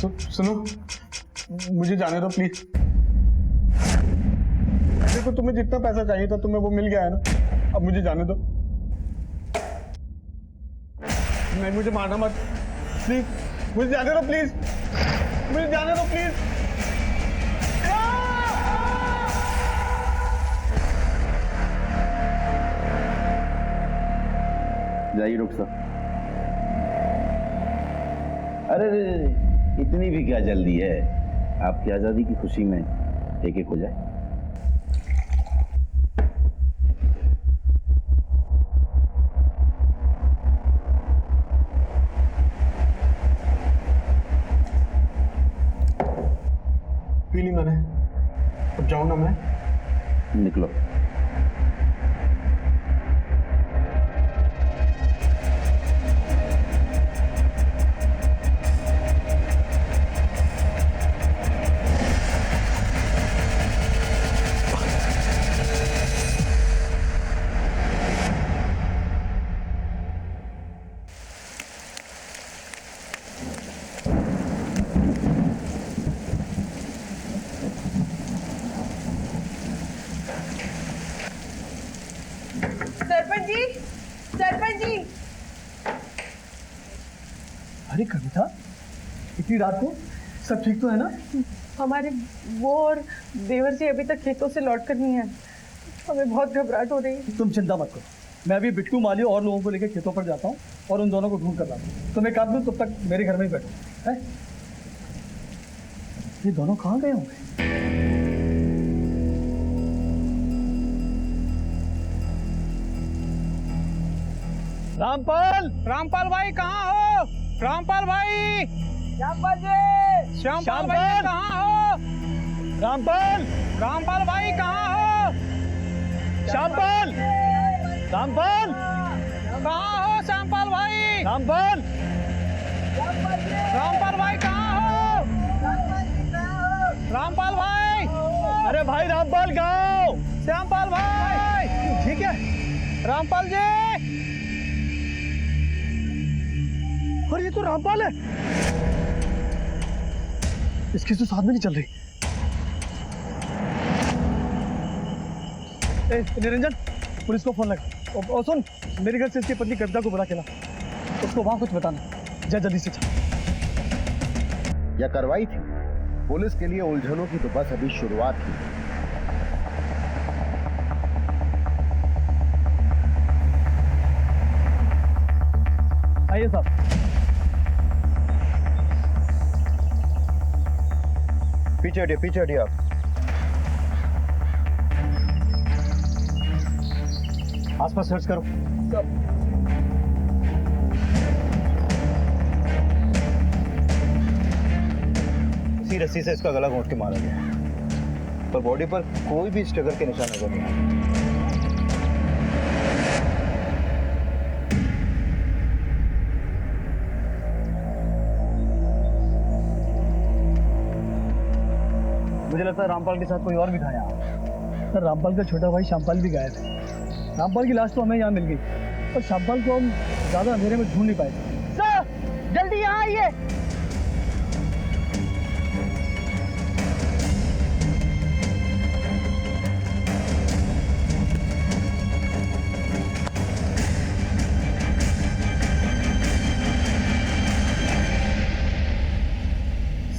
सुनो, मुझे जाने दो प्लीज। देखो तुम्हें जितना पैसा चाहिए था तुम्हें वो मिल गया है ना, अब मुझे जाने दो। नहीं मुझे मारना मत प्लीज, मुझे जाने दो प्लीज, मुझे जाने दो प्लीज। जाइए डॉक्टर साहब। अरे इतनी भी क्या जल्दी है, आपकी आजादी की खुशी में एक एक हो जाए। पी ली मैंने, अब जाऊं ना मैं? निकलो। सरपंच जी, सरपंच जी। अरे कविता, इतनी रात को सब ठीक तो है ना? हमारे वो और देवर जी अभी तक खेतों से लौट कर नहीं है, हमें बहुत घबराहट हो रही है। तुम चिंता मत करो, मैं अभी बिट्टू माली और लोगों को लेकर खेतों पर जाता हूँ और उन दोनों को ढूंढ कर लाता हूँ। तुम एक काम करो, तब तक मेरे घर में ही बैठो। है ये दोनों कहाँ गए होंगे? रामपाल, रामपाल भाई कहाँ हो? रामपाल भाई, श्यामपाल जी, श्यामपाल भाई कहाँ हो? रामपाल, रामपाल भाई कहाँ हो? श्यामपाल, रामपाल, कहाँ हो श्यामपाल भाई? रामपाल, रामपाल भाई कहाँ हो? रामपाल भाई, अरे भाई रामपाल गाँव। श्यामपाल भाई, ठीक है रामपाल जी। और ये तो रामपाल है, इसकी तो साथ में नहीं चल रही। ए, निरंजन, पुलिस को फोन लगा और सुन, मेरे घर से इसकी पत्नी कविता को बुला के ला, उसको वहां कुछ बताना। जा जल्दी से चल। यह कार्रवाई थी, पुलिस के लिए उलझनों की तो बस अभी शुरुआत ही। आइए साहब। पीछे हटिए आप। आसपास सर्च करो। इसी रस्सी से इसका गला घोंट के मारा गया, पर बॉडी पर कोई भी स्ट्रगल के निशान नजर नहीं आए। मुझे लगता है रामपाल के साथ कोई और भी था यहाँ। सर, रामपाल का छोटा भाई श्यामपाल भी गायब है। रामपाल की लाश तो हमें यहाँ मिल गई, पर श्यामपाल को हम ज्यादा अंधेरे में ढूंढ नहीं पाए। सर, जल्दी यहाँ आइए।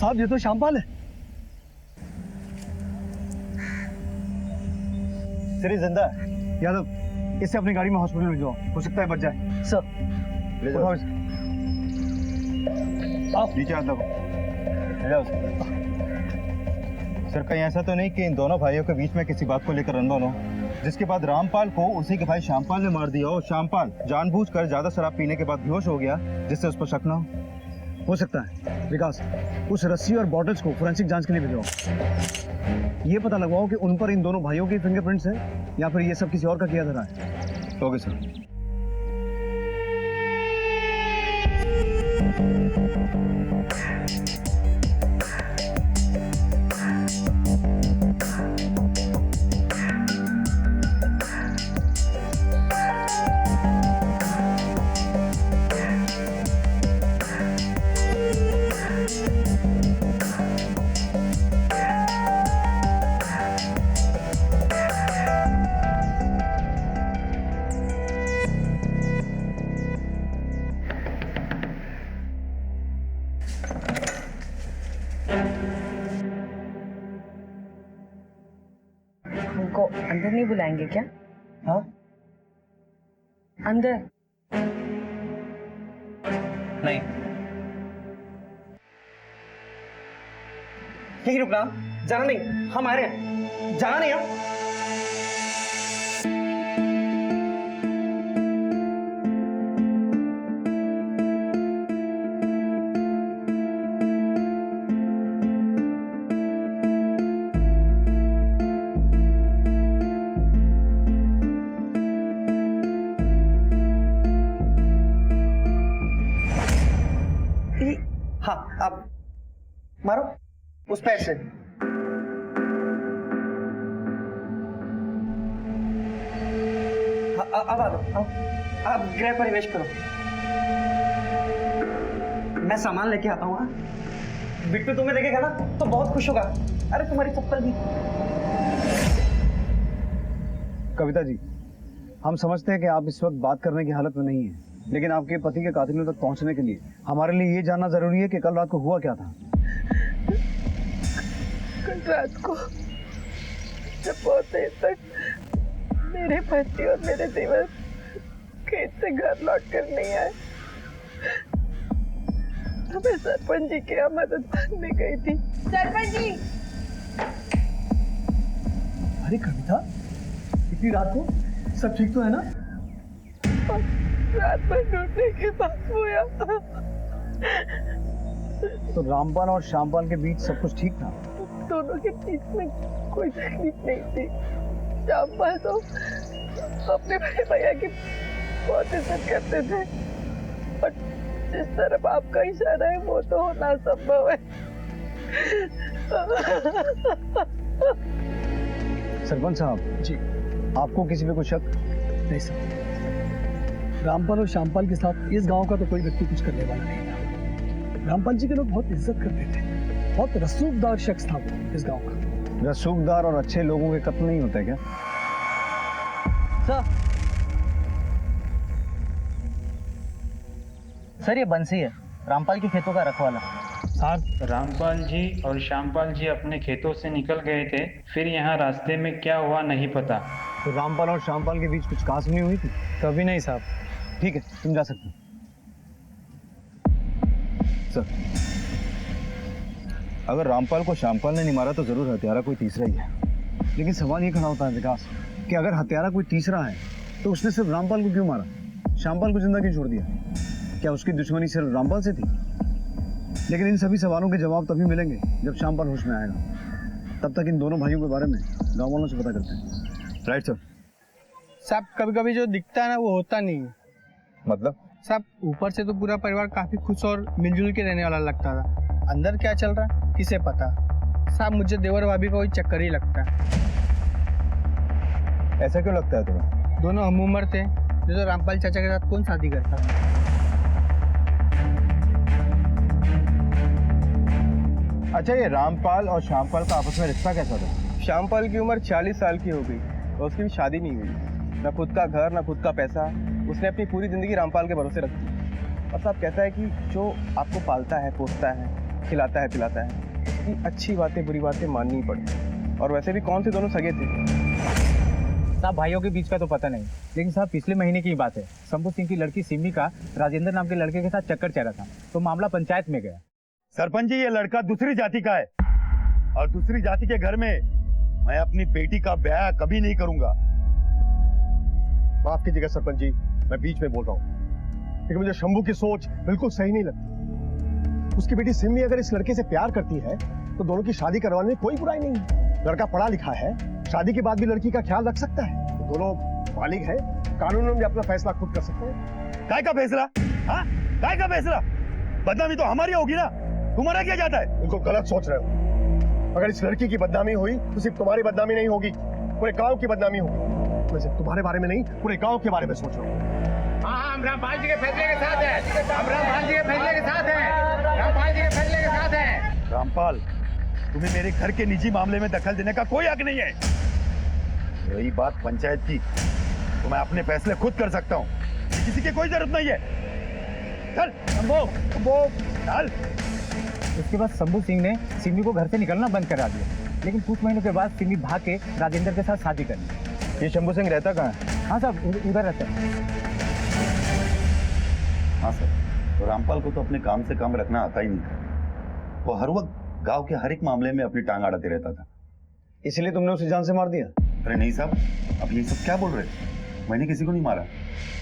साहब, ये तो श्यामपाल है। सिरी जिंदा है। यादव, इसे अपनी गाड़ी में हॉस्पिटल में जाओ, हो सकता है बच जाए। सर, ले जाओ। उठाओ इसे। आओ। नीचे हाथ लगाओ। ले जाओ उसे। सर, कहीं ऐसा तो नहीं कि इन दोनों भाइयों के बीच में किसी बात को लेकर अनबन हो, जिसके बाद रामपाल को उसी के भाई श्यामपाल ने मार दिया और श्यामपाल जानबूझकर ज्यादा शराब पीने के बाद बेहोश हो गया, जिससे उस पर शक ना हो सकता है। विकास, उस रस्सी और बॉटल्स को फोरेंसिक जांच के लिए भिजवाओ। ये पता लगवाओ कि उन पर इन दोनों भाइयों के फिंगरप्रिंट्स हैं या फिर ये सब किसी और का किया धरा है। Okay sir. अंदर नहीं बुलाएंगे क्या? हाँ अंदर। नहीं, यही रुकना, जाना नहीं, हम आ रहे हैं, जाना नहीं हम। हाँ, आप मारो उस पैर से। हाँ, अब आ दो, आओ। आप गृह परिवेश करो, मैं सामान लेके आता हूँ। बिट्टू तुम्हें देखेगा ना तो बहुत खुश होगा। अरे तुम्हारी चप्पल भी। कविता जी, हम समझते हैं कि आप इस वक्त बात करने की हालत में नहीं है, लेकिन आपके पति के कातिलों तक पहुंचने के लिए हमारे लिए ये जानना जरूरी है कि कल रात को हुआ क्या था। कल रात को जब बहुत देर तक मेरे पति और मेरे देवर खेत से घर लौट कर नहीं आए तो मैं सरपंच जी के यहाँ मदद मांगने गई थी। सरपंच जी! अरे कविता, इतनी रात को सब ठीक तो है ना? रात भर ढूंढने के बाद हुआ। तो रामपाल और श्यामपाल के बीच सब कुछ ठीक था? दोनों के बीच में कोई तकलीफ नहीं थी। श्यामपाल तो अपने बड़े भैया की बहुत इज्जत करते थे और जिस तरफ आपका इशारा है वो तो होना संभव है। सरपंच साहब जी, आपको किसी पे कोई शक? नहीं सर, रामपाल और श्यामपाल के साथ इस गांव का तो कोई व्यक्ति कुछ करने वाला नहीं था। रामपाल जी के लोग बहुत इज्जत करते थे, बहुत रसूखदार शख्स था वो इस गांव का। रसूखदार और अच्छे लोगों के कत्ल नहीं होते क्या? सर ये बंसी है, रामपाल के खेतों का रखवाला। रामपाल जी और श्यामपाल जी अपने खेतों से निकल गए थे, फिर यहाँ रास्ते में क्या हुआ नहीं पता। तो रामपाल और श्यामपाल के बीच कुछ कहासुनी हुई थी? कभी नहीं साहब। ठीक है, तुम जा सकते हो। सर, अगर रामपाल को श्यामपाल ने नहीं मारा तो जरूर हत्यारा कोई तीसरा ही है। लेकिन सवाल ये खड़ा होता है विकास कि अगर हत्यारा कोई तीसरा है तो उसने सिर्फ रामपाल को क्यों मारा, श्यामपाल को जिंदा क्यों छोड़ दिया? क्या उसकी दुश्मनी सिर्फ रामपाल से थी? लेकिन इन सभी सवालों के जवाब तभी मिलेंगे जब श्यामपाल होश में आएगा। तब तक इन दोनों भाइयों के बारे में गाँव वालों से पता करते हैं। Right sir. साहब कभी कभी जो दिखता है ना वो होता नहीं है। मतलब? साहब ऊपर से तो पूरा परिवार काफी खुश और मिलजुल के रहने वाला लगता था, अंदर क्या चल रहा है किसे पता। साहब मुझे देवर भाभी का कोई चक्कर ही लगता है। ऐसा क्यों लगता है तुम्हें? दोनों हम उम्र थे, जो रामपाल चाचा के साथ कौन शादी करता है? अच्छा, ये रामपाल और श्यामपाल का आपस में रिश्ता कैसा था? श्यामपाल की उम्र 40 साल की हो गई और उसकी भी शादी नहीं हुई। न खुद का घर, न खुद का पैसा। उसने अपनी पूरी जिंदगी रामपाल के भरोसे रखी। और साहब कहता है कि जो आपको पालता है, पोसता है, खिलाता है, पिलाता है, उसकी अच्छी बातें बुरी बातें माननी पड़ती। और वैसे भी कौन से दोनों सगे थे? साहब भाइयों के बीच का तो पता नहीं, लेकिन साहब पिछले महीने की बात है। शंभू सिंह की लड़की सिमी का राजेंद्र नाम के लड़के के साथ चक्कर चल रहा था, तो मामला पंचायत में गया। सरपंच जी, ये लड़का दूसरी जाति का है और दूसरी जाति के घर में मैं अपनी बेटी का ब्याह कभी नहीं करूंगा। माफ कीजिएगा सरपंच जी, मैं बीच में बोल रहा हूँ, लेकिन मुझे शंभू की सोच बिल्कुल सही नहीं लगती। उसकी बेटी सिमी अगर इस लड़के से प्यार करती है तो दोनों की शादी करवाने में कोई बुराई नहीं है। लड़का पढ़ा लिखा है, शादी के बाद भी लड़की का ख्याल रख सकता है। तो दोनों बालिग है, कानून में अपना फैसला खुद कर सकते हैं। काय का फैसला? हाँ, काय का फैसला? बदनामी तो हमारी होगी ना, तुम्हारा क्या जाता है? बिल्कुल गलत सोच रहे हो। अगर इस लड़की की बदनामी हुई तो सिर्फ तुम्हारी बदनामी नहीं होगी, पूरे गांव की बदनामी होगी। मैं सिर्फ तुम्हारे बारे में नहीं, पूरे गांव के बारे में सोच रहा हूँ। हाँ, हम रामपाल जी के फैसले के साथ हैं। हम रामपाल जी के फैसले के साथ हैं। रामपाल जी के फैसले के साथ हैं। रामपाल, तुम्हें मेरे घर के निजी मामले में दखल देने का कोई हक नहीं है। रही बात पंचायत की, तो मैं अपने फैसले खुद कर सकता हूँ, किसी की कोई जरूरत नहीं है। चल शंभू, चल। उसके बाद शंभू सिंह ने सिमी को घर से निकलना बंद करा दिया। लेकिन कुछ महीनों के बाद सिमी भाग के राजेंद्र के साथ शादी कर ली। ये शंभू सिंह रहता कहाँ है? हाँ साहब, उधर रहता है। हाँ सर, तो रामपाल को तो अपने काम से काम रखना आता ही नहीं था। वो हर वक्त गांव के हर एक मामले में अपनी टांग अड़ाते रहता था। इसलिए तुमने उसे जान से मार दिया? अरे नहीं साहब, अब ये सब क्या बोल रहे हैं? मैंने किसी को नहीं मारा।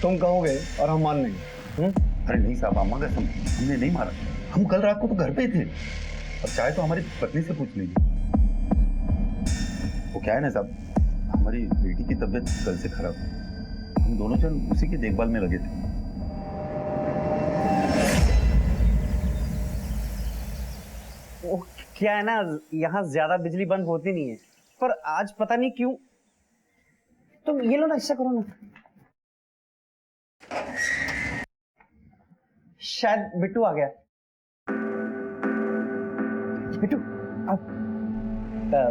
तुम कहोगे और हम मान लेंगे। अरे नहीं साहब, अम्मा कसम, हमने नहीं मारा। हम कल रात को तो घर पे थे। अब चाहे तो हमारी पत्नी से पूछ लीजिए। वो क्या है ना साहब, हमारी बेटी की तबीयत कल से खराब है। हम दोनों जन उसी की देखभाल में लगे थे। वो क्या है ना, यहाँ ज्यादा बिजली बंद होती नहीं है, पर आज पता नहीं क्यों। तुम ये लो ना, ऐसा करो ना। शायद बिट्टू आ गया। बिट्टू अब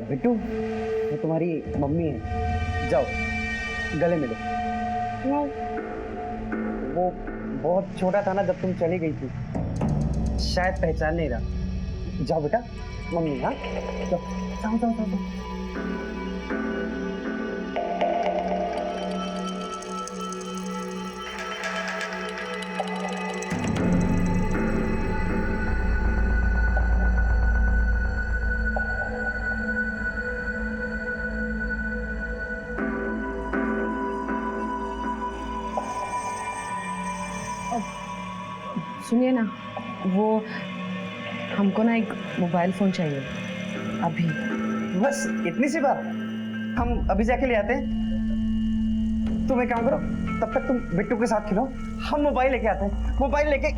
बिट्टू, वो तुम्हारी मम्मी है, जाओ गले मिलो। वो बहुत छोटा था ना जब तुम चली गई थी, शायद पहचान नहीं रहा। जाओ बेटा, मम्मी। हाँ जाओ जाओ जाओ जाओ, जाओ। सुनिए ना, वो हमको ना एक मोबाइल फोन चाहिए अभी। बस इतनी सी बात, हम अभी जाके ले आते हैं। तुम एक काम करो, तब तक तुम बिट्टू के साथ खेलो, हम मोबाइल लेके आते हैं। मोबाइल लेके,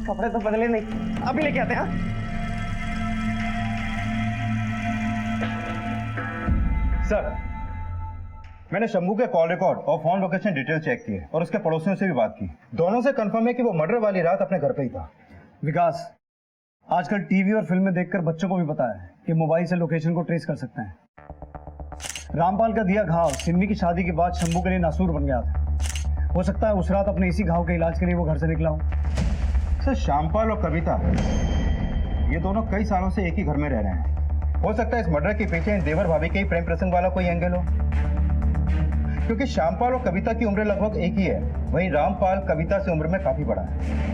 कपड़े तो बदले नहीं, अभी लेके आते हैं। हाँ सर, मैंने शंभू के कॉल रिकॉर्ड और फोन लोकेशन डिटेल चेक किए और उसके पड़ोसियों से भी बात की। दोनों से कंफर्म है कि वो मर्डर वाली रात अपने घर पे ही था। विकास, आजकल टीवी और फिल्में देखकर बच्चों को भी पता है कि मोबाइल से लोकेशन को ट्रेस कर सकते हैं। रामपाल का दिया घाव सिमी की शादी के बाद शंभू के लिए नासूर बन गया था। हो सकता है उस रात अपने इसी घाव के इलाज के लिए वो घर से निकला हो। सर, श्यामपाल और कविता ये दोनों कई सालों से एक ही घर में रह रहे हैं। हो सकता है इस मर्डर के पीछे इन देवर भाभी के ही प्रेम प्रसंग वाला कोई एंगल हो, क्योंकि श्यामपाल और कविता की उम्र लगभग एक ही है। वहीं रामपाल कविता से उम्र में काफी बड़ा है।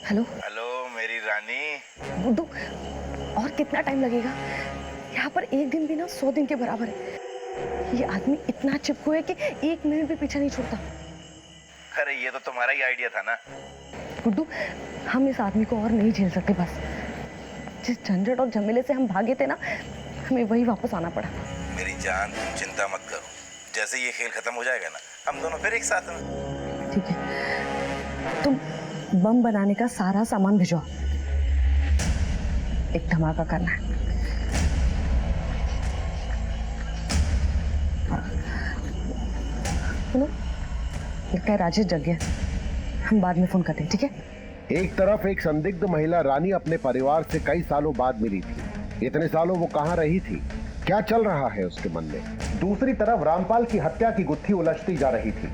हेलो हेलो मेरी रानी। गुड्डू, और कितना टाइम लगेगा? यहाँ पर एक दिन भी ना 100 दिन के बराबर है। ये आदमी इतना चिपकू है कि 1 मिनट भी पीछा नहीं छोड़ता। अरे ये तो तुम्हारा ही आइडिया था ना। गुड्डू, हम इस आदमी को और नहीं झेल सकते। बस जिस झंझट और झमेले से हम भागे थे ना, हमें वही वापस आना पड़ा। मेरी जान, तुम चिंता मत करो। जैसे ये खेल खत्म हो जाएगा ना, हम दोनों फिर एक साथ में। ठीक है, तुम बम बनाने का सारा सामान भिजवाओ, एक धमाका करना है। सुनो, लगता है राजेश जग गया। हम बाद में फोन करते हैं, ठीक है? एक तरफ एक संदिग्ध महिला रानी अपने परिवार से कई सालों बाद मिली थी। इतने सालों वो कहाँ रही थी, क्या चल रहा है उसके मन में। दूसरी तरफ रामपाल की हत्या की गुत्थी उलझती जा रही थी।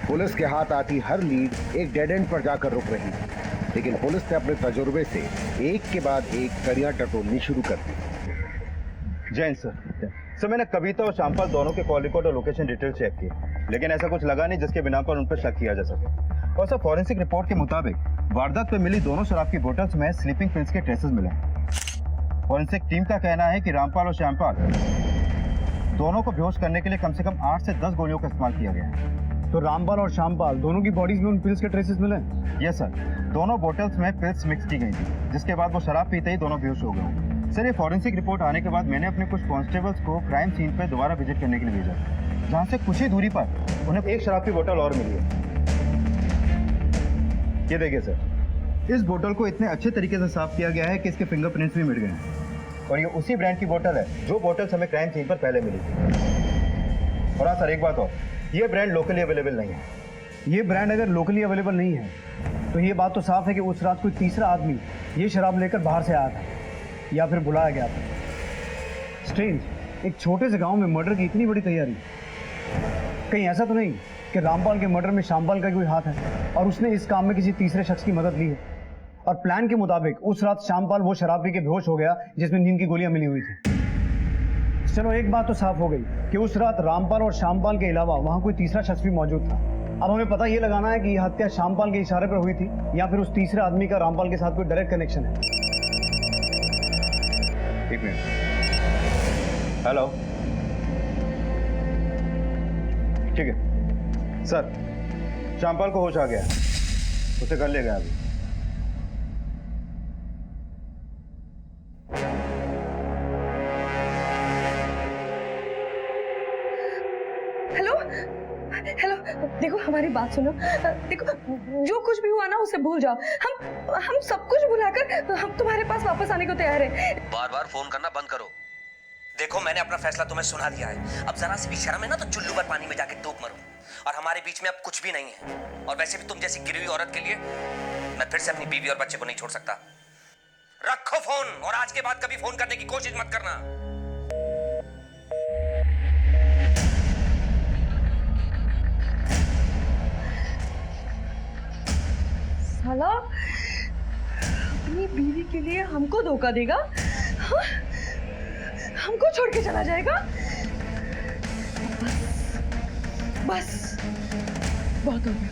पुलिस के हाथ आती हर लीड एक डेड एंड पर जाकर रुक रही थी, लेकिन पुलिस ने अपने तजुर्बे से एक के बाद एक कड़ियां टटोलनी शुरू कर दी। जैन सर, मैंने कविता और श्यामपाल दोनों के कॉल रिकॉर्ड और लोकेशन डिटेल चेक किए, लेकिन ऐसा कुछ लगा नहीं जिसके बिना पर उन पर शक किया जा सके। और सर, फॉरेंसिक रिपोर्ट के मुताबिक वारदात पे मिली दोनों शराब की बोतल्स में स्लीपिंग पिल्स के ट्रेसेस मिले। फॉरेंसिक टीम का कहना है कि रामपाल और श्यामपाल दोनों को बेहोश करने के लिए कम से कम 8 से 10 गोलियों का इस्तेमाल किया गया है। तो रामपाल और श्यामपाल दोनों की बॉडीज में उन पिल्स के ट्रेसेस मिले? यस सर, दोनों बोतल्स में पिल्स मिक्स की गई थी, जिसके बाद वो शराब पीते ही दोनों बेहोश हो गए। सर, ये फॉरेंसिक रिपोर्ट आने के बाद मैंने अपने कुछ कांस्टेबल्स को क्राइम सीन पर दोबारा विजिट करने के लिए भेजा, जहाँ से कुछ ही दूरी पर उन्हें एक शराब की बोतल और मिली है। ये देखिए सर, इस बोतल को इतने अच्छे तरीके से साफ किया गया है कि इसके फिंगरप्रिंट्स भी मिट गए हैं। और ये उसी ब्रांड की बोतल है जो बोतल्स हमें क्राइम सीन पर पहले मिली थी। और हाँ सर, एक बात और, ये ब्रांड लोकली अवेलेबल नहीं है। ये ब्रांड अगर लोकली अवेलेबल नहीं है तो ये बात तो साफ है कि उस रात कोई तीसरा आदमी ये शराब लेकर बाहर से आया था या फिर बुलाया गया था। स्ट्रेंज, एक छोटे से गांव में मर्डर की इतनी बड़ी तैयारी। कहीं ऐसा तो नहीं कि रामपाल के मर्डर में श्यामपाल का कोई हाथ है और उसने इस काम में किसी तीसरे शख्स की मदद ली है, और प्लान के मुताबिक उस रात श्यामपाल वो शराब पी के बेहोश हो गया जिसमें नींद की गोलियां मिली हुई थी। चलो एक बात तो साफ हो गई कि उस रात रामपाल और श्यामपाल के अलावा वहां कोई तीसरा शख्स भी मौजूद था। अब हमें पता ये लगाना है कि यह हत्या श्यामपाल के इशारे पर हुई थी या फिर उस तीसरे आदमी का रामपाल के साथ कोई डायरेक्ट कनेक्शन है। एक मिनट। हेलो, ठीक है सर, श्यामपाल को होश आ गया, उसे घर ले गया अभी। हेलो हेलो, देखो हमारी बात सुनो। देखो जो कुछ भी हुआ ना उसे भूल जाओ। हम सब कुछ भुलाकर हम तुम्हारे पास वापस आने को तैयार हैं। बार बार फोन करना बंद करो। देखो मैंने अपना फैसला तुम्हें सुना दिया है। अब जरा सी भी शर्म है ना तो चुल्लू पर पानी में जाके डूब मरो। और हमारे बीच में अब कुछ भी नहीं है। और वैसे भी तुम जैसी गिरी हुई औरत के लिए मैं फिर से अपनी बीवी और बच्चे को नहीं छोड़ सकता। रखो फोन और आज के बाद कभी फोन करने की कोशिश मत करना। साला अपनी बीवी के लिए हमको धोखा देगा, हाँ? हमको छोड़ के चला जाएगा। बस बहुत हो गया।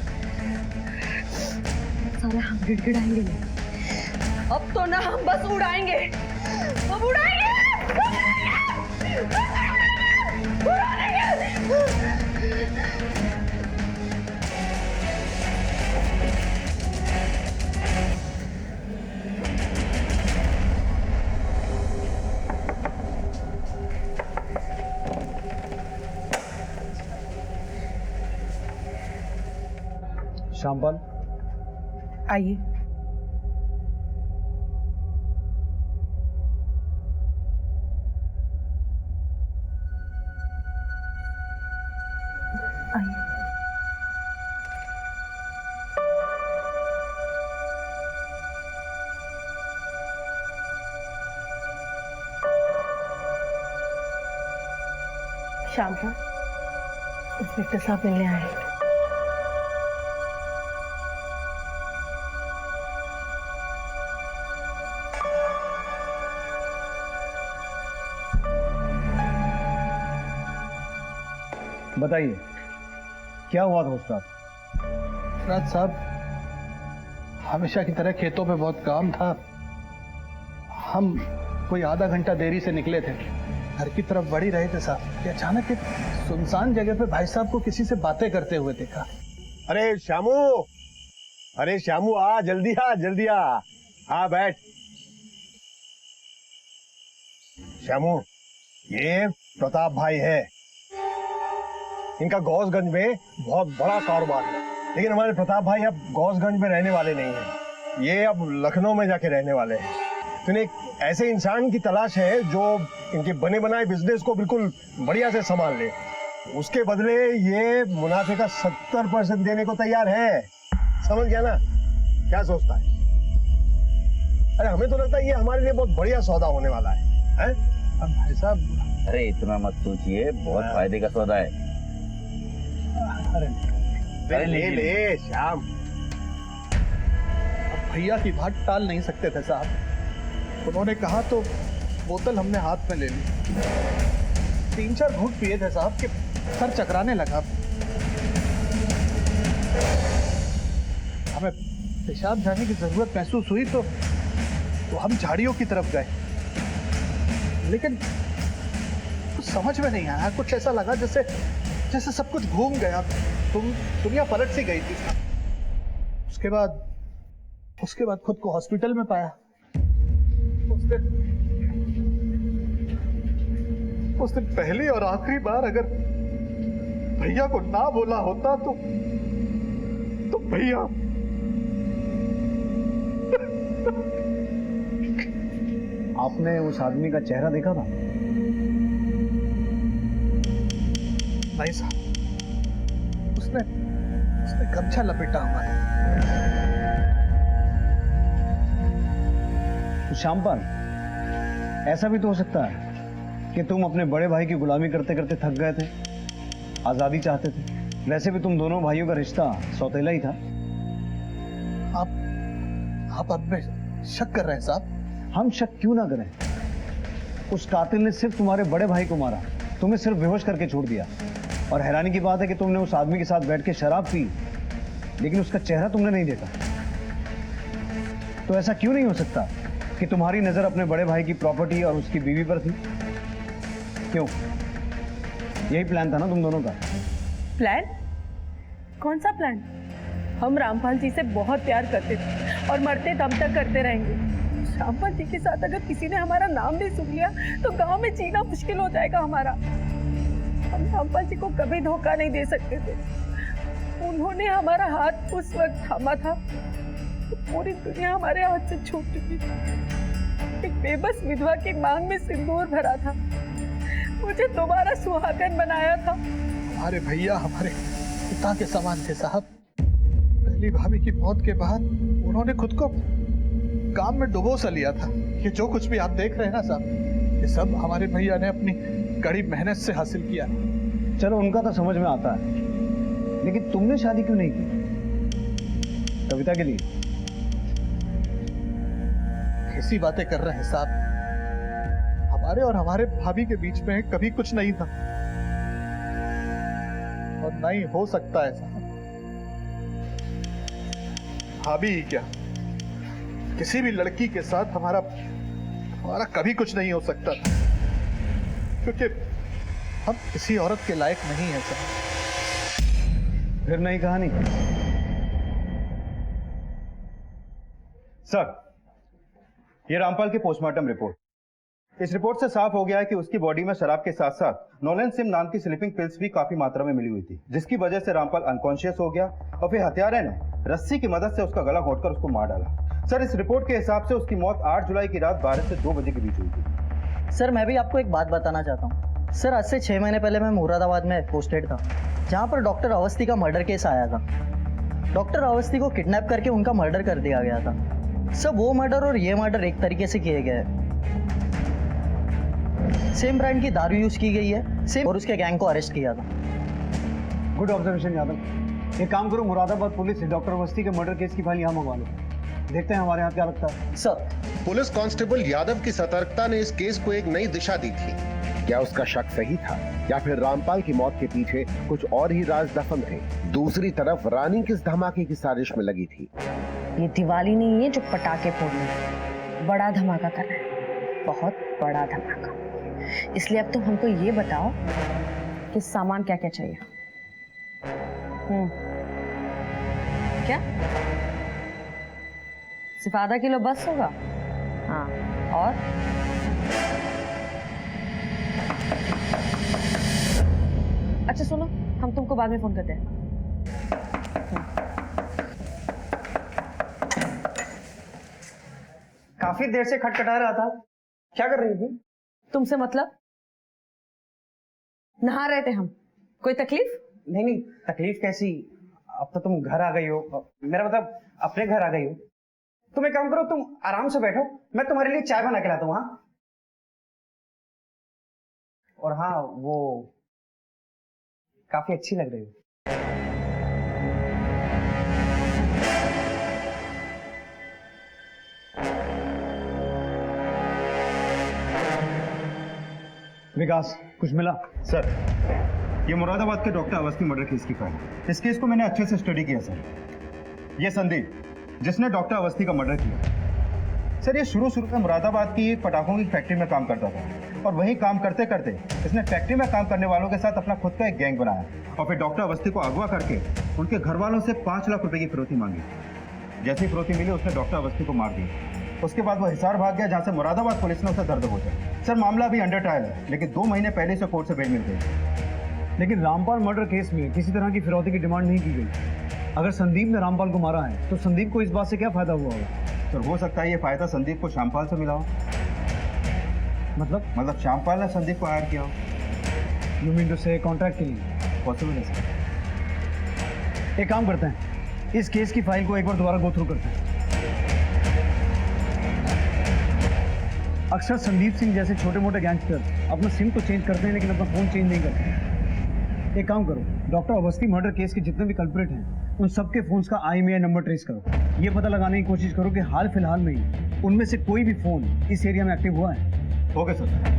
सारा हम गिड़गिड़ाएंगे नहीं, अब तो ना हम बस उड़ाएंगे। अब उड़ाएंगे, श्यामपाल आइए। श्यामपाल, इंस्पेक्टर साहब मिलने आए हैं। बताइए क्या हुआ था उस रात? रात साहब हमेशा की तरह खेतों पे बहुत काम था। हम कोई आधा घंटा देरी से निकले थे, घर की तरफ बढ़ ही रहे थे साहब कि अचानक एक सुनसान जगह पे भाई साहब को किसी से बातें करते हुए देखा। अरे श्यामू, अरे श्यामू आ, जल्दी आ, जल्दी आ। हाँ बैठ। श्यामू, ये प्रताप भाई है। इनका गौसगंज में बहुत बड़ा कारोबार है, लेकिन हमारे प्रताप भाई अब गौसगंज में रहने वाले नहीं हैं। ये अब लखनऊ में जाके रहने वाले हैं। तो इन्हें एक ऐसे इंसान की तलाश है जो इनके बने बनाए बिजनेस को बिल्कुल बढ़िया से संभाल ले। उसके बदले ये मुनाफे का 70% देने को तैयार है। समझ गया ना? क्या सोचता है? अरे हमें तो लगता है ये हमारे लिए बहुत बढ़िया सौदा होने वाला है। अब भाई साहब, अरे इतना मत सोचिए, बहुत फायदे का सौदा है। अरे ले श्याम। अब भैया की बात टाल नहीं सकते थे साहब। उन्होंने कहा तो बोतल हमने हाथ में ले ली। 3-4 घूंट पिए थे साहब कि सर चकराने लगा। हमें पेशाब जाने की जरूरत महसूस हुई तो हम झाड़ियों की तरफ गए, लेकिन कुछ समझ में नहीं आया। कुछ ऐसा लगा जैसे सब कुछ घूम गया। दुनिया पलट सी गई थी। उसके बाद खुद को हॉस्पिटल में पाया। उस दिन पहली और आखिरी बार अगर भैया को ना बोला होता तो भैया आपने उस आदमी का चेहरा देखा था? नहीं साहब, उसने गमछा लपेटा हुआ है। तो श्यामपाल, ऐसा भी तो हो सकता है कि तुम अपने बड़े भाई की गुलामी करते करते थक गए थे, आजादी चाहते थे। वैसे भी तुम दोनों भाइयों का रिश्ता सौतेला ही था। आप अब में शक कर रहे हैं साहब? हम शक क्यों ना करें? उस कातिल ने सिर्फ तुम्हारे बड़े भाई को मारा, तुम्हें सिर्फ बेहोश करके छोड़ दिया। और हैरानी की बात है कि तुमने उस आदमी के साथ बैठ के शराब पी, लेकिन उसका चेहरा तुमने नहीं देखा। तो ऐसा क्यों नहीं हो सकता कि तुम्हारी नजर अपने बड़े भाई की प्रॉपर्टी और उसकी बीवी पर थी? क्यों? यही प्लान था ना तुम दोनों का? प्लान? कौन सा प्लान? हम रामपाल जी से बहुत प्यार करते थे और मरते दम तक करते रहेंगे। रामपाल जी के साथ अगर किसी ने हमारा नाम भी सुन लिया तो गांव में जीना मुश्किल हो जाएगा हमारा। हम रामपाल जी को कभी धोखा नहीं दे सकते थे। उन्होंने हमारा हाथ उस वक्त थामा था तो पूरी दुनिया हमारे हाथ से छूट चुकी थी। एक बेबस विधवा की मांग में सिंदूर भरा था, मुझे दोबारा सुहागन बनाया था। हमारे भैया हमारे पिता के समान थे साहब। पहली भाभी की मौत के बाद उन्होंने खुद को काम में डुबो सा लिया था। ये जो कुछ भी आप देख रहे हैं ना साहब, ये सब हमारे भैया ने अपनी कड़ी मेहनत से हासिल किया। चलो उनका तो समझ में आता है, लेकिन तुमने शादी क्यों नहीं की? कविता के लिए? कैसी बातें कर रहे हैं साहब? हमारे और हमारे भाभी के बीच में कभी कुछ नहीं था और नहीं हो सकता है साहब। भाभी ही क्या, किसी भी लड़की के साथ हमारा कभी कुछ नहीं हो सकता था, क्योंकि हम किसी औरत के लायक नहीं है साहब। फिर नई कहानी। सर, ये रामपाल की पोस्टमार्टम रिपोर्ट। इस रिपोर्ट से साफ हो गया है कि उसकी बॉडी में शराब के साथ साथ नोलेन सिम नाम की स्लीपिंग पिल्स भी काफी मात्रा में मिली हुई थी, जिसकी वजह से रामपाल अनकॉन्शियस हो गया और फिर हत्यारे ने रस्सी की मदद से उसका गला घोंटकर उसको मार डाला। सर, इस रिपोर्ट के हिसाब से उसकी मौत 8 जुलाई की रात 12 से 2 बजे के बीच हुई थी। सर, मैं भी आपको एक बात बताना चाहता हूँ। सर, आज से 6 महीने पहले मैं मुरादाबाद में पोस्टेड था, जहाँ पर डॉक्टर अवस्थी का मर्डर केस आया था। डॉक्टर अवस्थी को किडनैप करके उनका मर्डर कर दिया गया था। सर, वो मर्डर और ये मर्डर एक तरीके से किए गए हैं। सेम ब्रांड की दारू यूज की गई है, सेम, और उसके गैंग को अरेस्ट किया था। Good observation Yadav. एक काम करो, मुरादाबाद पुलिस डॉक्टर अवस्थी के मर्डर केस की फाइल यहाँ मंगवा लो। देखते हैं हमारे यहाँ क्या लगता है। सर, पुलिस कांस्टेबल यादव की सतर्कता ने इस केस को एक नई दिशा दी थी। क्या उसका शक सही था या फिर रामपाल की मौत के पीछे कुछ और ही राज दफन थे? दूसरी तरफ रानी किस धमाके की साजिश में लगी थी? ये दिवाली नहीं है जो पटाखे फोड़ने, बड़ा धमाका करना है, बहुत बड़ा धमाका। इसलिए अब तुम हमको ये बताओ कि सामान क्या क्या चाहिए। क्या सिर्फ आधा किलो बस होगा? हाँ, और अच्छा सुनो, हम तुमको बाद में फोन करते हैं। काफी देर से खटखटा रहा था, क्या कर रही थी? तुमसे मतलब? नहा रहे थे हम। कोई तकलीफ? नहीं नहीं, तकलीफ कैसी? अब तो तुम घर आ गई हो, मेरा मतलब अपने घर आ गई हो। तुम एक काम करो, तुम आराम से बैठो, मैं तुम्हारे लिए चाय बना के लाता हूँ। हाँ, और हाँ, वो काफी अच्छी लग रही हो। विकास, कुछ मिला? सर, ये मुरादाबाद के डॉक्टर अवस्थी मर्डर केस की फाइल। इस केस को मैंने अच्छे से स्टडी किया सर। ये संदीप, जिसने डॉक्टर अवस्थी का मर्डर किया, सर ये शुरू में मुरादाबाद की पटाखों की फैक्ट्री में काम करता था और वहीं काम करते करते इसने फैक्ट्री में काम करने वालों के साथ अपना खुद का एक गैंग बनाया और फिर डॉक्टर अवस्थी को अगवा करके उनके घर वालों से 5 लाख रुपए की फिरौती मांगी। जैसी फिरौती मिली उसने डॉक्टर अवस्थी को मार दिया। उसके बाद वो हिसार भाग गया, जहाँ से मुरादाबाद पुलिस ने उसे दर्द पहुंचा। सर, मामला अभी अंडर ट्रायल है, लेकिन 2 महीने पहले से कोर्ट से बेल मिल गई। लेकिन रामपाल मर्डर केस में किसी तरह की फिरौती की डिमांड नहीं की गई। अगर संदीप ने रामपाल को मारा है तो संदीप को इस बात से क्या फायदा हुआ होगा? सर, हो सकता है ये फायदा संदीप को श्यामपाल से मिला हो। मतलब श्यामपाल ने संदीप को हायर किया हो। यू मीन टू से कॉन्ट्रैक्ट के लिए? पॉसिबल है सर। एक काम करते हैं, इस केस की फाइल को एक बार दोबारा गो थ्रू करते हैं। अक्सर संदीप सिंह जैसे छोटे मोटे गैंगस्टर अपना सिम तो चेंज करते हैं, लेकिन अपना फोन चेंज नहीं करते। एक काम करो, डॉक्टर अवस्थी मर्डर केस के जितने भी कल्प्रिट हैं उन सबके फोन्स का IMEI नंबर ट्रेस करो। ये पता लगाने की कोशिश करो कि हाल फिलहाल में ही उनमें से कोई भी फोन इस एरिया में एक्टिव हुआ है। Okay sir.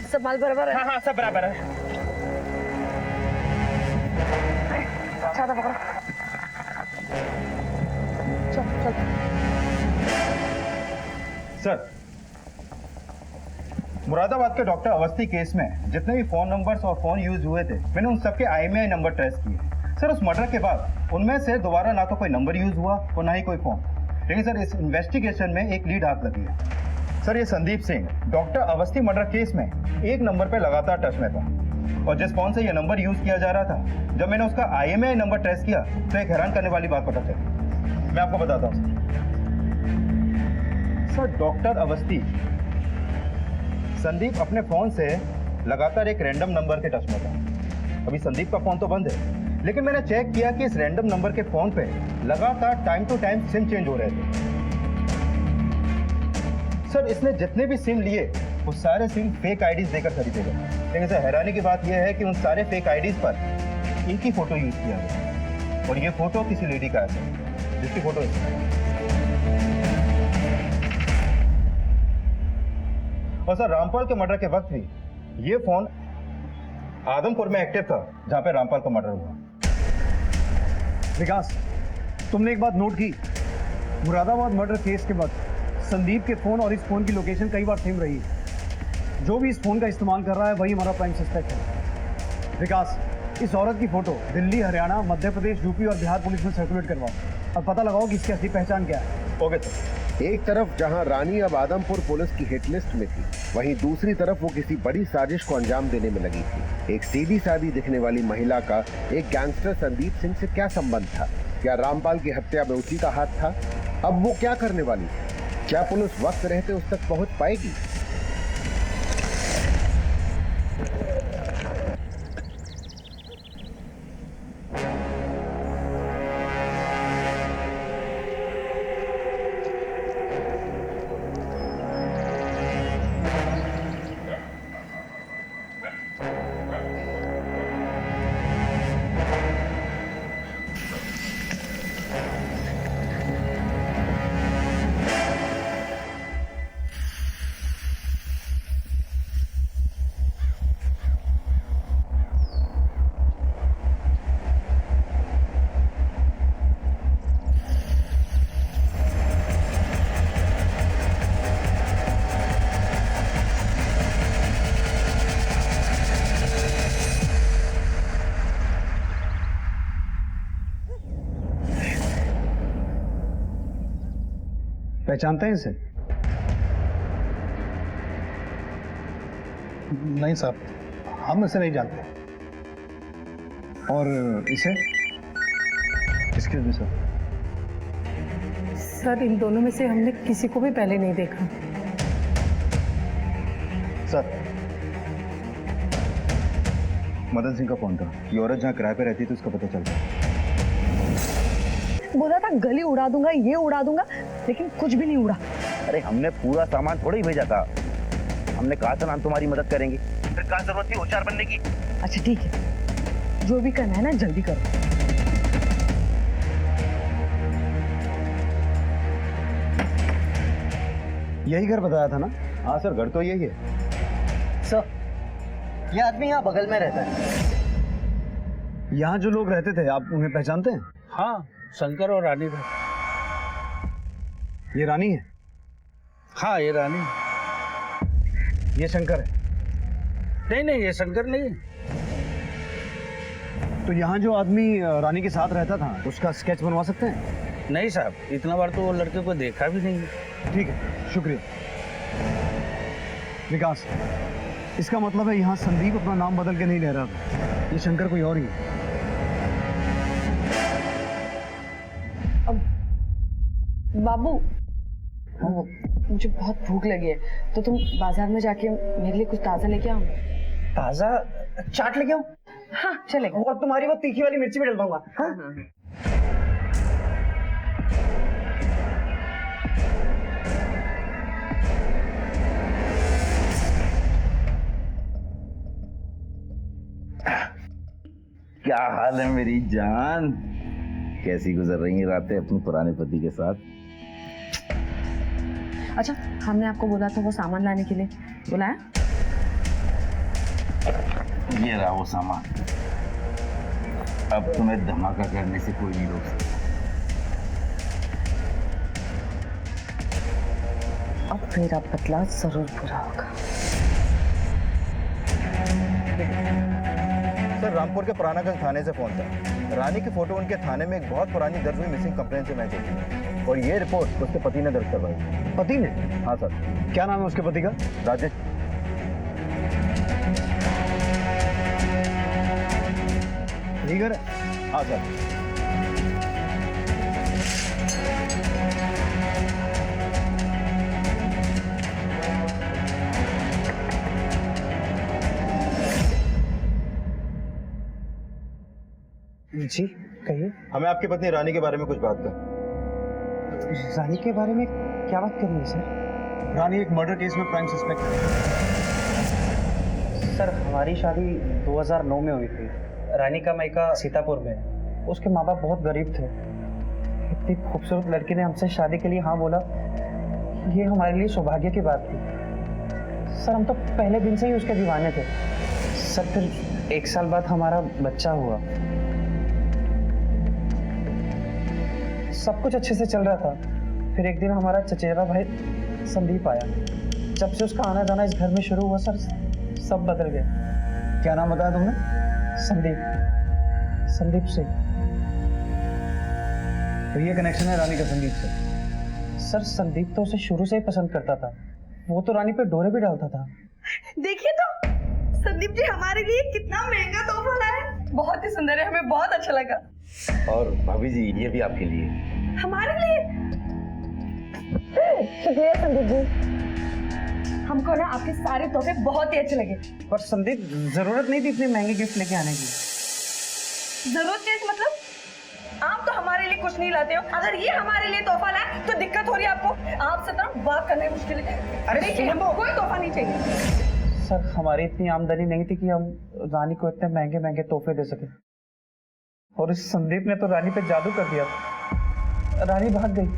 सब माल बराबर है? हाँ सब बराबर है। छाता पकड़ो। चल चल। सर, मुरादाबाद के डॉक्टर अवस्थी केस में जितने भी फोन नंबर्स और फोन यूज हुए थे, मैंने उन सबके IMEI नंबर ट्रेस किए। सर, उस मर्डर के बाद उनमें से दोबारा ना तो कोई नंबर यूज हुआ और ना ही कोई फोन। लेकिन सर, इस इन्वेस्टिगेशन में एक लीड हाथ लगी है। सर, ये Sandeep Singh doctor Awasthi murder case में एक नंबर पे लगातार टच में था और जिस फोन से ये नंबर यूज किया जा रहा था, जब मैंने उसका IMEI नंबर ट्रेस किया तो एक हैरान करने वाली बात पता चली। मैं आपको बताता हूँ सर, डॉक्टर अवस्थी संदीप अपने फोन से लगातार एक रैंडम नंबर के टच में था। अभी संदीप का फोन तो बंद है, लेकिन मैंने चेक किया कि इस रैंडम नंबर के फोन पे लगातार time to time SIM change हो रहे थे। सर, इसने जितने भी सिम लिए वो सारे सिम फेक आईडीज देकर खरीदे गए। लेकिन सर, हैरानी की बात यह है कि उन सारे फेक आईडीज पर एक ही फोटो यूज किया गया और ये फोटो किसी लेडी का है जिसकी फोटो और सर, रामपाल के मर्डर के वक्त भी ये फोन आदमपुर में एक्टिव था जहां पे रामपाल का मर्डर हुआ। विकास, तुमने एक बात नोट की, मुरादाबाद मर्डर केस के बाद संदीप के फोन और इस फोन की लोकेशन कई बार सेम रही है। जो भी इस फोन का इस्तेमाल कर रहा है वही हमारा प्राइम सस्पेक्ट है। विकास, इस औरत की फोटो दिल्ली, हरियाणा, मध्य प्रदेश, यूपी और बिहार पुलिस में सर्कुलेट करवाओ और पता लगाओ कि इसकी असली पहचान क्या है। Okay sir. एक तरफ जहां रानी अब आदमपुर पुलिस की हिट लिस्ट में थी, वहीं दूसरी तरफ वो किसी बड़ी साजिश को अंजाम देने में लगी थी। एक सीधी सादी दिखने वाली महिला का एक गैंगस्टर संदीप सिंह से क्या संबंध था? क्या रामपाल की हत्या में उसी का हाथ था? अब वो क्या करने वाली थी? क्या पुलिस वक्त रहते उस तक पहुंच पाएगी? पहचानते हैं इसे? नहीं साहब, हम इसे नहीं जानते। और इसे? Excuse me sir. सर, इन दोनों में से हमने किसी को भी पहले नहीं देखा। सर, मदन सिंह का फोन था। ये औरत जहाँ किराए पे रहती थी उसका पता चलता। बोला था गली उड़ा दूंगा, ये उड़ा दूंगा, लेकिन कुछ भी नहीं उड़ा। अरे हमने पूरा सामान थोड़ा ही भेजा था। हमने कहा था ना हम तुम्हारी मदद करेंगे, फिर कहाँ जरूरत थी होशियार बनने की। अच्छा ठीक है, जो भी करना है ना जल्दी करो। यही घर बताया था ना? हाँ सर, घर तो यही है। सर, ये आदमी यहाँ बगल में रहता है। यहाँ जो लोग रहते थे आप उन्हें पहचानते हैं? हाँ, शंकर और रानी का। ये रानी है? हाँ, ये रानी। ये शंकर है? नहीं, ये शंकर नहीं। तो यहाँ जो आदमी रानी के साथ रहता था उसका स्केच बनवा सकते हैं? नहीं साहब, इतना बार तो वो लड़के को देखा भी नहीं। ठीक है, शुक्रिया। विकास, इसका मतलब है यहाँ संदीप अपना नाम बदल के नहीं ले रहा था, ये शंकर कोई और ही है। अब बाबू, मुझे बहुत भूख लगी है, तो तुम बाजार में जाके मेरे लिए कुछ ताज़ा लेके आओ। ताज़ा चाट लेके आओ? हाँ चलेगा। और तुम्हारी वो तीखी वाली मिर्ची भी डलवाऊंगा। हाँ? क्या हाल है मेरी जान? कैसी गुजर रही हैं रातें अपने पुराने पति के साथ? अच्छा, हमने आपको बोला था वो सामान लाने के लिए, बुलाया? ये रहा वो सामान। अब तुम्हें धमाका करने से कोई नहीं रोक सकता। अब मेरा बदला जरूर पूरा होगा। सर, रामपुर के पुरानागंज थाने से फोन था। रानी की फोटो उनके थाने में एक बहुत पुरानी दर्ज हुई मिसिंग कंप्लेंट से मैच होती है और ये रिपोर्ट उसके पति ने दर्ज करवाई। पति ने? हाँ सर। क्या नाम है उसके पति का? राजेश। ठीक है। हाँ सर। जी कहिए। हमें आपकी पत्नी रानी के बारे में कुछ बात कर। रानी के बारे में क्या बात करनी है सर? रानी एक मर्डर केस में प्राइम सस्पेक्ट है। सर, हमारी शादी 2009 में हुई थी। रानी का मायका सीतापुर में है। उसके माँ बाप बहुत गरीब थे। इतनी खूबसूरत लड़की ने हमसे शादी के लिए हाँ बोला, ये हमारे लिए सौभाग्य की बात थी। सर, हम तो पहले दिन से ही उसके दीवाने थे। सर, फिर 1 साल बाद हमारा बच्चा हुआ। सब कुछ अच्छे से चल रहा था। फिर एक दिन हमारा चचेरा भाई संदीप आया। जब से उसका आना जाना इस घर में शुरू हुआ सर, सब बदल गया। क्या नाम बताया तुमने? संदीप सिंह। तो ये कनेक्शन है रानी का संदीप से? सर, संदीप तो उसे शुरू से ही पसंद करता था। वो तो रानी पे डोरे भी डालता था। देखिए तो संदीप जी हमारे लिए कितना महंगा तोहफा लाए। बहुत ही सुंदर है, हमें बहुत अच्छा लगा। और भाभी जी, ये भी आपके लिए। हमारे लिए? शुक्रिया संदीप जी, हमको ना आपके सारे तोहफे बहुत ही अच्छे लगे। पर संदीप, जरूरत नहीं थी इतने महंगे गिफ्ट लेके आने की। जरूरत कैसे मतलब? आप तो हमारे लिए कुछ नहीं लाते हो। अगर ये हमारे लिए तोहफा लाए तो दिक्कत हो रही है आपको। आपसे तो बात करना मुश्किल है। अरे हमको कोई तोहफा नहीं चाहिए। सर, हमारी इतनी आमदनी नहीं थी कि हम रानी को इतने महंगे महंगे तोहफे दे सके। और इस संदीप ने तो रानी पे जादू कर दिया। रानी भाग गई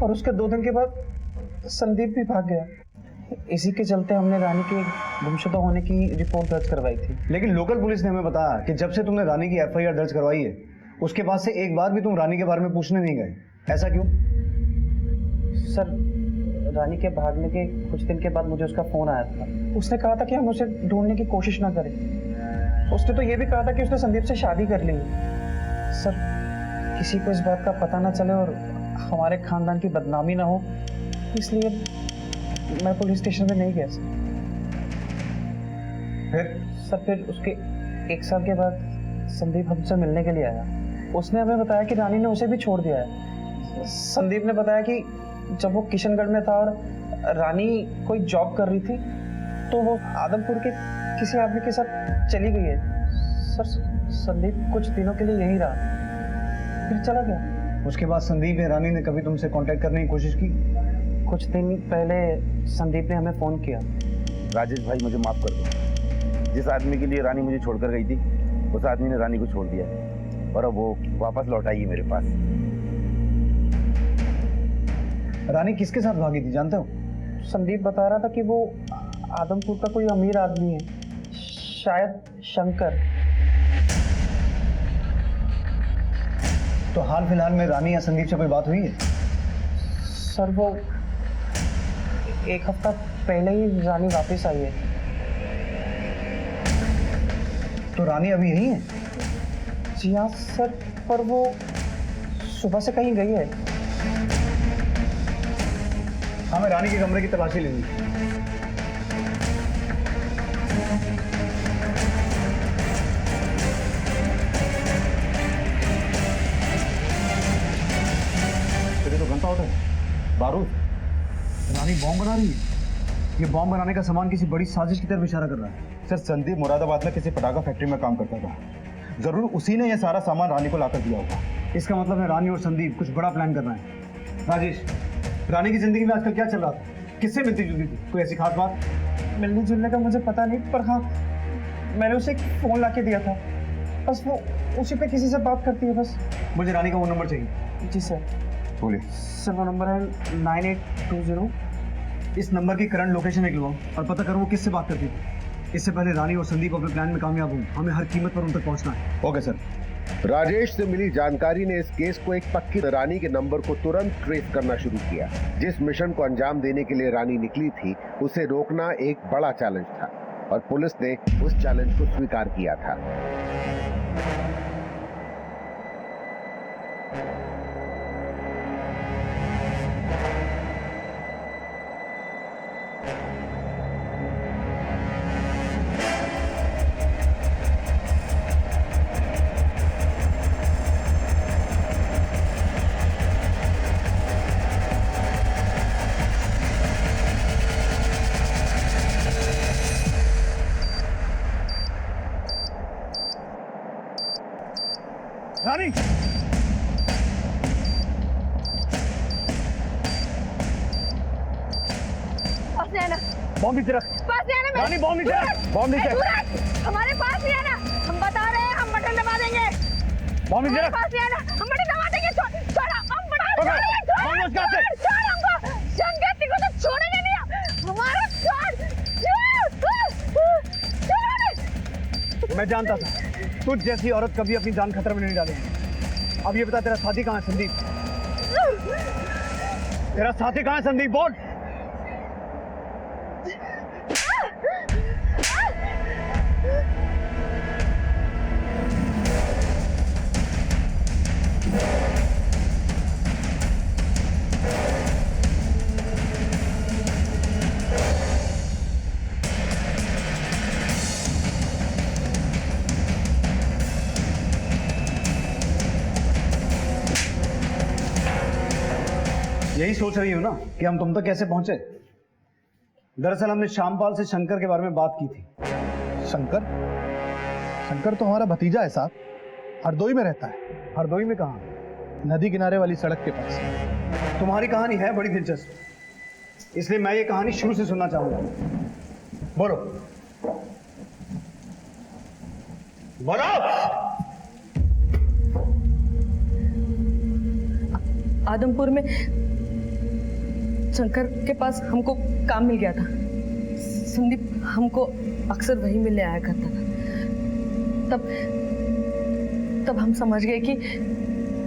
और उसके 2 दिन के बाद संदीप भी भाग गया। इसी के चलते हमने रानी के गुमशुदा होने की रिपोर्ट दर्ज करवाई थी। लेकिन लोकल पुलिस ने हमें बताया कि जब से तुमने रानी की एफआईआर दर्ज करवाई है, उसके बाद से एक बार भी तुम रानी के बारे में पूछने नहीं गए। ऐसा क्यों? सर, रानी के भागने के कुछ दिन के बाद मुझे उसका फोन आया था। उसने कहा था कि हम उसे ढूंढने की कोशिश ना करें। उसने तो ये भी कहा था कि उसने संदीप से शादी कर ली। सर, किसी को इस बात का पता ना चले और हमारे खानदान की बदनामी ना हो, इसलिए मैं पुलिस स्टेशन में नहीं गया सर। फिर उसके 1 साल के बाद संदीप हमसे मिलने के लिए आया। उसने हमें बताया कि रानी ने उसे भी छोड़ दिया है। संदीप ने बताया कि जब वो किशनगढ़ में था और रानी कोई जॉब कर रही थी, तो वो आदमपुर के किसी आदमी के साथ चली गई है। सर, संदीप कुछ दिनों के लिए यहीं रहा, फिर चला गया। उसके बाद संदीप या रानी ने कभी तुमसे कांटेक्ट करने की कोशिश की? कुछ दिन पहले संदीप ने हमें फोन किया। राजेश भाई, मुझे माफ कर दो। जिस आदमी के लिए रानी मुझे छोड़कर गई थी, उस आदमी ने रानी को छोड़ दिया है और अब वो वापस लौट आई है मेरे पास। रानी किसके साथ भागी थी जानते हो? संदीप बता रहा था कि वो आदमपुर का कोई अमीर आदमी है, शायद शंकर। तो हाल फिलहाल में रानी या संदीप से कोई बात हुई है? सर, वो 1 हफ्ता पहले ही रानी वापस आई है। तो रानी अभी यहीं है? जी हाँ सर, पर वो सुबह से कहीं गई है। हमें रानी के कमरे की तलाशी लेनी है। तो गन पाउडर, बारूद, रानी बॉम्ब बना रही है। ये बॉम्ब बनाने का सामान किसी बड़ी साजिश की तरफ इशारा कर रहा है। सर संदीप मुरादाबाद में किसी पटाखा फैक्ट्री में काम करता था, जरूर उसी ने यह सारा सामान रानी को लाकर दिया होगा। इसका मतलब है रानी और संदीप कुछ बड़ा प्लान कर रहे हैं। राजेश, रानी की जिंदगी में आजकल क्या चल रहा था? किससे मिलती जुलती थी? कोई ऐसी खास बात? मिलने जुलने का मुझे पता नहीं, पर हाँ मैंने उसे एक फ़ोन ला के दिया था, बस वो उसी पे किसी से बात करती है बस। मुझे रानी का वो नंबर चाहिए। जी सर। बोलिए सर वो नंबर है 9820। इस नंबर की करंट लोकेशन निकलवाओ और पता करो वो किससे बात करती थी। इससे पहले रानी और संदीप अपने प्लान में कामयाब हों, हमें हर कीमत पर उन तक पहुंचना है। Okay sir. राजेश से मिली जानकारी ने इस केस को एक पक्की रानी के नंबर को तुरंत ट्रेस करना शुरू किया। जिस मिशन को अंजाम देने के लिए रानी निकली थी उसे रोकना एक बड़ा चैलेंज था और पुलिस ने उस चैलेंज को स्वीकार किया था। रानी, पास नहीं आना, बॉम्ब नीचे रख। पास नहीं आना, रानी बॉम्ब नीचे रख। बॉम्ब नीचे। हमारे पास नहीं आना, हम बता रहे हैं, हम बटन दबा देंगे। बॉम्ब नीचे रख। पास नहीं आना, हम बटन दबा देंगे। छोड़, हम बता छोड़ हमको। शंकर को तो छोड़ेंगे नहीं, हमारा मैं जानता था तुझ जैसी औरत कभी अपनी जान खतरे में नहीं डालेगी। अब ये बता तेरा साथी कहाँ है संदीप? तेरा साथी कहाँ है संदीप? बोल। यही सोच रही हो ना कि हम तुम तक कैसे पहुंचे? दरअसल हमने श्यामपाल से शंकर के बारे में बात की थी। शंकर? शंकर तो हमारा भतीजा है साहब, हरदोई में रहता है। हरदोई में कहाँ? नदी किनारे वाली सड़क के पास। तुम्हारी कहानी है बड़ी दिलचस्प, इसलिए मैं ये कहानी शुरू से सुनना चाहूंगा। बोलो बोलो। आदमपुर में शंकर के पास हमको काम मिल गया था। संदीप हमको अक्सर वहीं मिलने आया करता था। तब हम समझ गए कि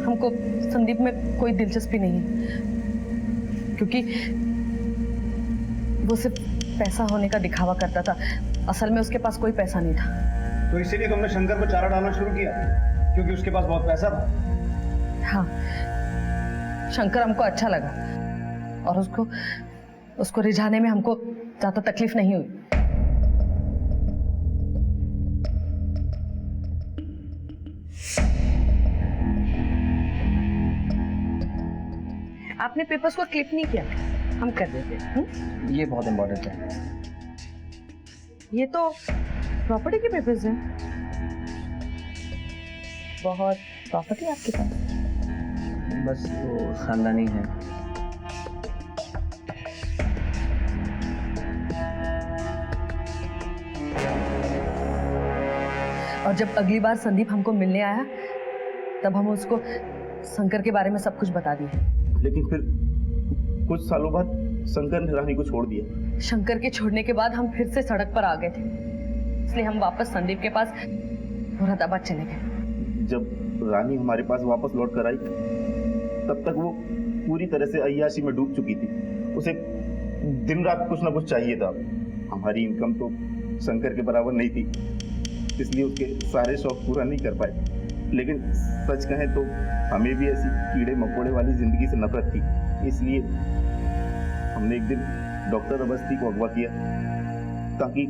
हमको संदीप में कोई दिलचस्पी नहीं है, क्योंकि वो सिर्फ पैसा होने का दिखावा करता था। असल में उसके पास कोई पैसा नहीं था। तो इसीलिए तुमने शंकर को चारा डालना शुरू किया, क्योंकि उसके पास बहुत पैसा था। हाँ, शंकर हमको अच्छा लगा और उसको रिझाने में हमको ज्यादा तकलीफ नहीं हुई। आपने पेपर्स को क्लिक नहीं किया, हम कर देते हैं। ये बहुत इम्पोर्टेंट है। ये तो प्रॉपर्टी के पेपर्स हैं। बहुत प्रॉपर्टी आपके पास? बस वो खानदानी है। और जब अगली बार संदीप हमको मिलने आया तब हम उसको शंकर के बारे में सब कुछ बता दिए। लेकिन फिर कुछ सालों बाद शंकर ने रानी को छोड़ दिया। शंकर के छोड़ने के बाद हम फिर से सड़क पर आ गए थे, इसलिए हम वापस संदीप के पास मुरादाबाद चले गए। जब रानी हमारे पास वापस लौट कर आई तब तक वो पूरी तरह से अय्याशी में डूब चुकी थी। उसे दिन रात कुछ ना कुछ चाहिए था। हमारी इनकम तो शंकर के बराबर नहीं थी, इसलिए उसके सारे शौक पूरा नहीं कर पाए। लेकिन सच कहें तो हमें भी ऐसी कीड़े मकोड़े वाली जिंदगी से नफरत थी, इसलिए हमने एक दिन डॉक्टर अवस्थी को अगवा किया ताकि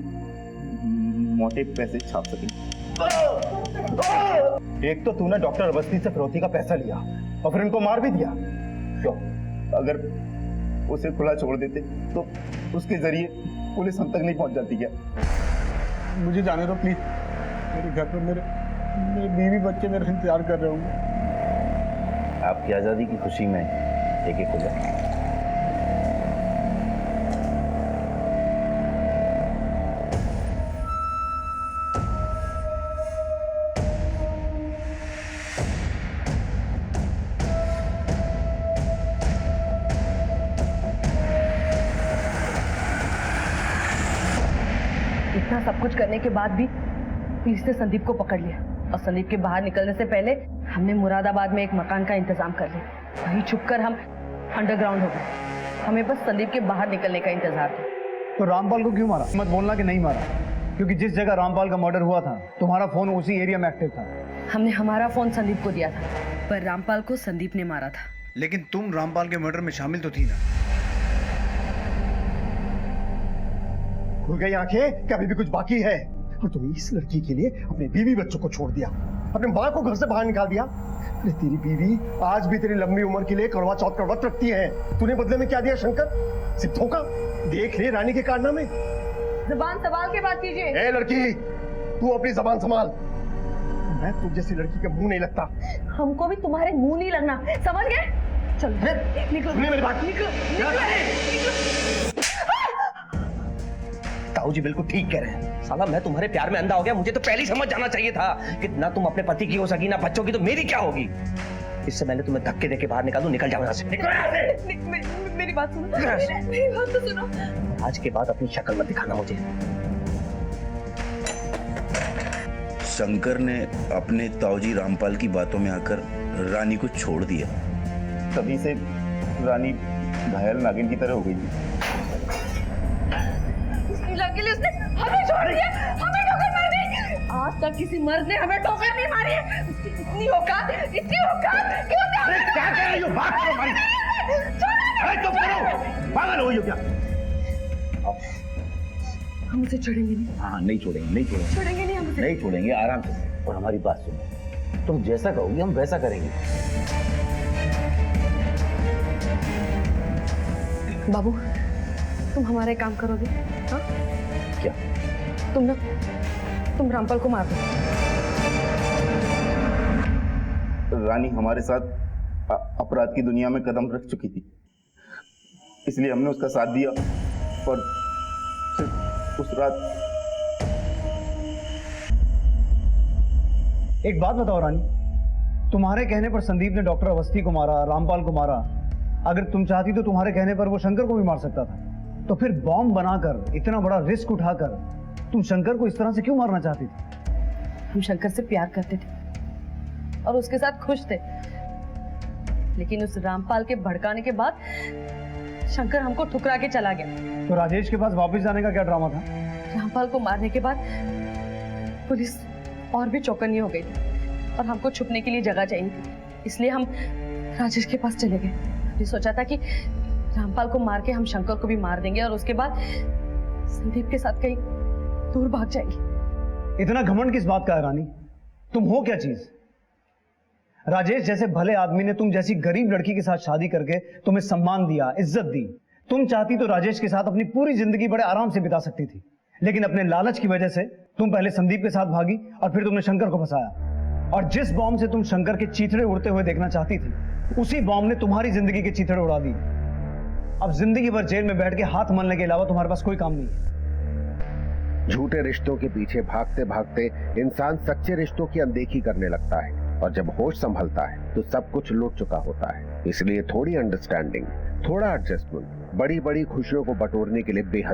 मोटे पैसे छाप सकें। एक तो तूने डॉक्टर अवस्थी से फिरौती का पैसा लिया और फिर इनको मार भी दिया। क्यों? अगर उसे खुला छोड़ देते तो उसके जरिए पुलिस हम तक नहीं पहुंच जाती क्या? मुझे जाने दो प्लीज। मेरे घर पर मेरे बीवी बच्चे मेरा इंतजार कर रहे होंगे। आपकी आजादी की खुशी में एक एक हो जाए। इतना सब कुछ करने के बाद भी पुलिस ने संदीप को पकड़ लिया और संदीप के बाहर निकलने से पहले हमने मुरादाबाद में एक मकान का इंतजाम कर लिया। वहीं छुपकर हम अंडरग्राउंड हो गए। हमें बस संदीप के बाहर निकलने का इंतजार था। तो रामपाल को क्यों मारा? मत बोलना कि नहीं मारा, क्योंकि जिस जगह रामपाल का मर्डर हुआ था तुम्हारा फोन उसी एरिया में एक्टिव था। हमने हमारा फोन संदीप को दिया था, पर रामपाल को संदीप ने मारा था। लेकिन तुम रामपाल के मर्डर में शामिल तो थी ना? खुल गई आंखें कि अभी भी कुछ बाकी है? और तुमने इस लड़की के लिए अपने बीवी बच्चों को छोड़ दिया, अपने माँ को घर से बाहर निकाल दिया। अरे तेरी बीवी आज भी तेरी लंबी उम्र के लिए करवा चौथ का व्रत रखती है। तूने बदले में क्या दिया शंकर? सिर्फ धोखा। देख रही रानी के कारनामे। जुबान संभाल के बात कीजिए। ए लड़की, तू अपनी जबान संभाल। मैं तुझ जैसी लड़की के मुंह नहीं लगता। हमको भी तुम्हारे मुंह नहीं लगना, समझ गए? चलो निकलो। मेरी बात ताऊ जी बिल्कुल ठीक कह रहे हैं। साला मैं तुम्हारे प्यार में अंधा हो गया। मुझे तो पहले ही समझ जाना चाहिए था कि ना तुम अपने पति की हो सकी ना बच्चों की, तो मेरी क्या होगी। इससे पहले तुम्हें धक्के देके बाहर निकाल दूं। निकल जाओ यहाँ से। मेरी बात सुनो। मेरी बात तो सुनो। आज के बाद अपनी शक्ल मत दिखाना मुझे। शंकर ने अपने ताऊजी रामपाल की बातों में आकर रानी को छोड़ दिया। तभी से रानी घायल नागिन की तरह हो गई थी। के लिए उसने हमें छोड़ दिया, हमें ठोकर मार दी। आज तक किसी मर्द ने हमें ठोकर नहीं मारी है। उसकी इतनी औकात क्यों? क्या कह रही हो? बात करो हमारी। अरे चुप करो, पागल हो क्या? हम उसे छोड़ेंगे नहीं। हाँ नहीं छोड़ेंगे छोड़ेंगे नहीं, हम उसे नहीं छोड़ेंगे। आराम से। और हमारी बात सुनो, तुम जैसा कहोगी हम वैसा करेंगे। बाबू, तुम हमारा काम करोगे? हाँ? क्या? तुम रामपाल को मार दो। रानी हमारे साथ अपराध की दुनिया में कदम रख चुकी थी, इसलिए हमने उसका साथ दिया। और सिर्फ उस रात। एक बात बताओ रानी, तुम्हारे कहने पर संदीप ने डॉक्टर अवस्थी को मारा, रामपाल को मारा। अगर तुम चाहती तो तुम्हारे कहने पर वो शंकर को भी मार सकता था। तो फिर बॉम्ब बनाकर इतना बड़ा रिस्क उठाकर तुम शंकर को इस तरह से क्यों मारना चाहती थी? हम शंकर से प्यार करते थे और उसके साथ खुश थे, लेकिन उस रामपाल के भड़काने के बाद शंकर हमको ठुकरा के चला गया। तो राजेश के पास वापस जाने का क्या ड्रामा था? रामपाल को मारने के बाद पुलिस और भी चौकन्नी हो गई थी और हमको छुपने के लिए जगह चाहिए थी, इसलिए हम राजेश के पास चले गए। हमने सोचा था कि रामपाल को मार के हम शंकर को भी मार देंगे और उसके बाद संदीप के साथ कहीं दूर भाग जाएंगे। इतना घमंड किस बात का है रानी? तुम हो क्या चीज? राजेश जैसे भले आदमी ने तुम जैसी गरीब लड़की के साथ शादी करके तुम्हें सम्मान दिया, इज्जत दी। तुम चाहती तो राजेश के साथ अपनी पूरी जिंदगी बड़े आराम से बिता सकती थी, लेकिन अपने लालच की वजह से तुम पहले संदीप के साथ भागी और फिर तुमने शंकर को फंसाया। और जिस बॉम्ब से तुम शंकर के चीथड़े उड़ते हुए देखना चाहती थी, उसी बॉम्ब ने तुम्हारी जिंदगी के चीथड़े उड़ा दी। अब जिंदगी भर जेल में बैठ के हाथ मलने के अलावा तुम्हारे पास कोई काम नहीं है। झूठे रिश्तों के पीछे भागते भागते इंसान सच्चे रिश्तों की अनदेखी करने लगता है, और जब होश संभलता है तो सब कुछ लूट चुका होता है। इसलिए थोड़ी अंडरस्टैंडिंग, थोड़ा एडजस्टमेंट बड़ी बड़ी खुशियों को बटोरने के लिए बेहद